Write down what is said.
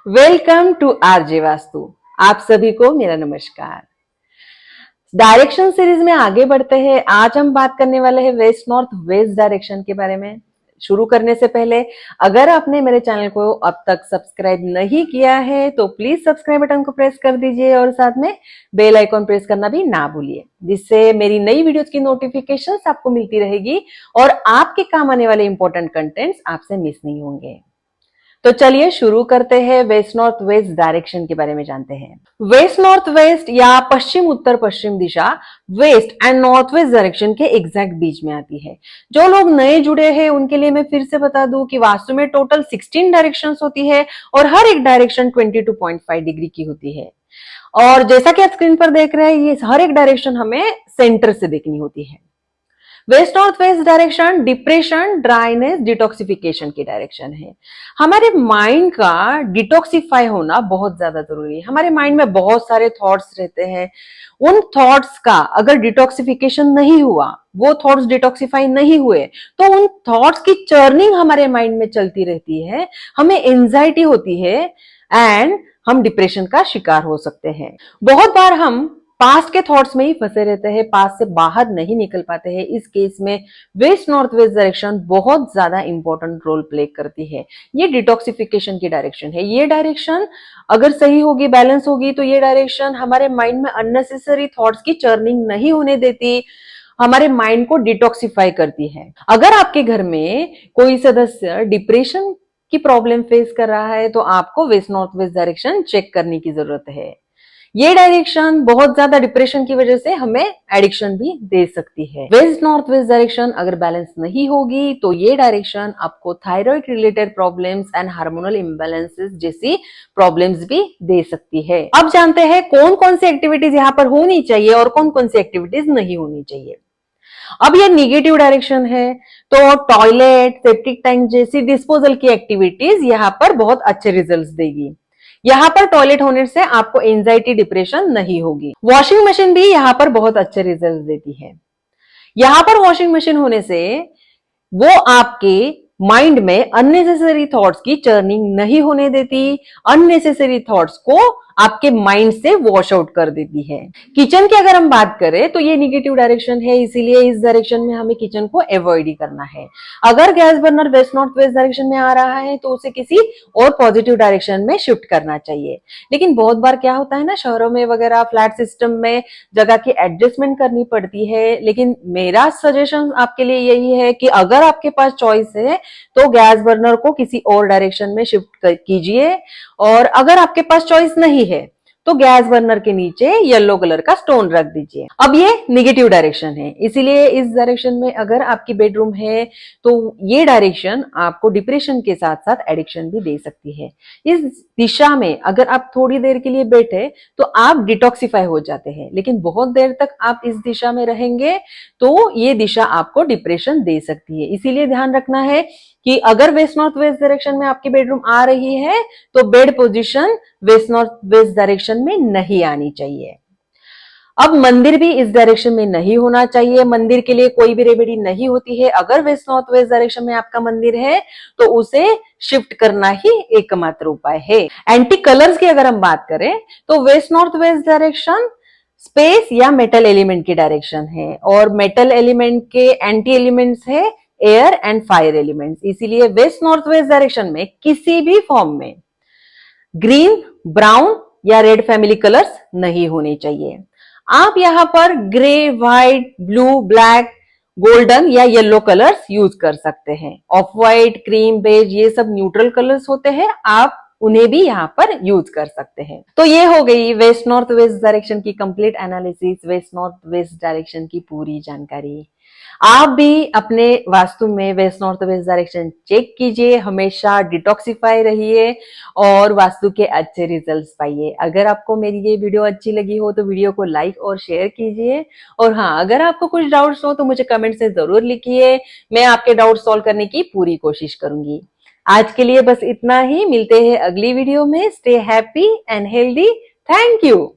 Welcome to RJ vastu. आप सभी को मेरा नमस्कार। डायरेक्शन सीरीज में आगे बढ़ते हैं। आज हम बात करने वाले हैं वेस्ट नॉर्थ वेस्ट डायरेक्शन के बारे में। शुरू करने से पहले अगर आपने मेरे चैनल को अब तक सब्सक्राइब नहीं किया है तो प्लीज सब्सक्राइब बटन को प्रेस कर दीजिए और साथ में बेल आइकॉन प्रेस करना भी ना भूलिए, जिससे मेरी नई वीडियोस की नोटिफिकेशंस आपको मिलती रहेगी और आपके काम आने वाले इंपॉर्टेंट कंटेंट्स आपसे मिस नहीं होंगे। तो चलिए शुरू करते हैं। वेस्ट नॉर्थ वेस्ट डायरेक्शन के बारे में जानते हैं। वेस्ट नॉर्थ वेस्ट या पश्चिम उत्तर पश्चिम दिशा west and north west direction के एग्जैक्ट बीच में आती है। जो लोग नए जुड़े हैं उनके लिए मैं फिर से बता दूं कि वास्तु में टोटल 16 डायरेक्शंस होती है और हर एक डायरेक्शन 22.5 डिग्री की होती है। और जैसा कि आप स्क्रीन पर देख रहे हैं, ये हर एक डायरेक्शन हमें सेंटर से देखनी होती है। Waste north west direction depression, dryness, detoxification की डायरेक्शन है। हमारे माइंड का डिटॉक्सिफाई होना बहुत ज्यादा जरूरी है। हमारे माइंड में बहुत सारे थॉट्स रहते हैं। उन थॉट्स का अगर डिटॉक्सिफिकेशन नहीं हुआ, वो थॉट्स डिटॉक्सिफाई नहीं हुए, तो उन थॉट्स की चर्निंग हमारे माइंड में चलती रहती है, हमें एंजाइटी होती है एंड हम डिप्रेशन का शिकार हो सकते हैं। बहुत बार हम पास्ट के थॉट्स में ही फंसे रहते हैं, पास्ट से बाहर नहीं निकल पाते हैं। इस केस में वेस्ट नॉर्थ वेस्ट डायरेक्शन बहुत ज्यादा इंपॉर्टेंट रोल प्ले करती है। ये डिटॉक्सिफिकेशन की डायरेक्शन है। ये डायरेक्शन अगर सही होगी, बैलेंस होगी, तो ये डायरेक्शन हमारे माइंड में अननेसेसरी थॉट्स की चर्निंग नहीं होने देती, हमारे माइंड को डिटॉक्सिफाई करती है। अगर आपके घर में कोई सदस्य डिप्रेशन की प्रॉब्लम फेस कर रहा है तो आपको west north west direction check करने की जरूरत है। ये डायरेक्शन बहुत ज्यादा डिप्रेशन की वजह से हमें एडिक्शन भी दे सकती है। वेस्ट नॉर्थ वेस्ट डायरेक्शन अगर बैलेंस नहीं होगी तो ये डायरेक्शन आपको thyroid related problems and hormonal imbalances जैसी प्रॉब्लम्स भी दे सकती है। अब जानते हैं कौन कौन सी एक्टिविटीज यहाँ पर होनी चाहिए और कौन कौन सी एक्टिविटीज नहीं होनी चाहिए। अब ये निगेटिव डायरेक्शन है तो टॉयलेट, सेप्टिक टैंक जैसी डिस्पोजल की एक्टिविटीज यहाँ पर बहुत अच्छे रिजल्ट्स देगी। यहाँ पर टॉयलेट होने से आपको एंजाइटी, डिप्रेशन नहीं होगी। वॉशिंग मशीन भी यहाँ पर बहुत अच्छे रिजल्ट देती है। यहाँ पर वॉशिंग मशीन होने से वो आपके माइंड में अननेसेसरी थॉट्स की चर्निंग नहीं होने देती, अननेसेसरी थॉट्स को आपके माइंड से वॉश आउट कर देती है। किचन की अगर हम बात करें तो ये निगेटिव डायरेक्शन है, इसीलिए इस डायरेक्शन में हमें किचन को अवॉइड ही करना है। अगर gas burner waste north west direction में आ रहा है तो उसे किसी और पॉजिटिव डायरेक्शन में शिफ्ट करना चाहिए। लेकिन बहुत बार क्या होता है ना, शहरों में वगैरह फ्लैट सिस्टम में जगह की एडजस्टमेंट करनी पड़ती है। लेकिन मेरा सजेशन आपके लिए यही है कि अगर आपके पास चॉइस है तो गैस बर्नर को किसी और डायरेक्शन में शिफ्ट कीजिए, और अगर आपके पास चॉइस नहीं है तो गैस बर्नर के नीचे येलो कलर का स्टोन रख दीजिए। अब ये निगेटिव डायरेक्शन है, इसीलिए इस डायरेक्शन में अगर आपकी बेडरूम है तो ये डायरेक्शन आपको डिप्रेशन के साथ साथ एडिक्शन भी दे सकती है। इस दिशा में अगर आप थोड़ी देर के लिए बैठे तो आप डिटॉक्सिफाई हो जाते हैं, लेकिन बहुत देर तक आप इस दिशा में रहेंगे तो ये दिशा आपको डिप्रेशन दे सकती है। इसीलिए ध्यान रखना है कि अगर वेस्ट नॉर्थ वेस्ट डायरेक्शन में आपकी बेडरूम आ रही है तो bed position waste north west direction में नहीं आनी चाहिए। अब मंदिर भी इस डायरेक्शन में नहीं होना चाहिए। मंदिर के लिए कोई भी रेमेडी नहीं होती है। अगर वेस्ट नॉर्थ वेस्ट डायरेक्शन में आपका मंदिर है तो उसे शिफ्ट करना ही एकमात्र उपाय है। एंटी कलर्स की अगर हम बात करें तो waste north west direction space या मेटल एलिमेंट की डायरेक्शन है, और मेटल एलिमेंट के एंटी एलिमेंट्स है एयर एंड फायर एलिमेंट्स। इसीलिए वेस्ट नॉर्थ वेस्ट डायरेक्शन में किसी भी फॉर्म में ग्रीन, ब्राउन या रेड फैमिली कलर्स नहीं होने चाहिए। आप यहाँ पर grey, white, blue, black, golden या येलो कलर्स यूज कर सकते हैं। ऑफ व्हाइट, क्रीम, बेज ये सब न्यूट्रल कलर्स होते हैं, आप उन्हें भी यहाँ पर यूज कर सकते हैं। तो ये हो गई वेस्ट नॉर्थ वेस्ट डायरेक्शन की complete analysis, west north west direction की पूरी जानकारी। आप भी अपने वास्तु में west north west direction check कीजिए, हमेशा डिटॉक्सिफाई रहिए और वास्तु के अच्छे रिजल्ट्स पाइए। अगर आपको मेरी ये वीडियो अच्छी लगी हो तो वीडियो को लाइक और शेयर कीजिए, और हाँ, अगर आपको कुछ डाउट्स हो तो मुझे कमेंट से जरूर लिखिए, मैं आपके डाउट्स सॉल्व करने की पूरी कोशिश करूंगी। आज के लिए बस इतना ही, मिलते हैं अगली वीडियो में। Stay happy and healthy. Thank you.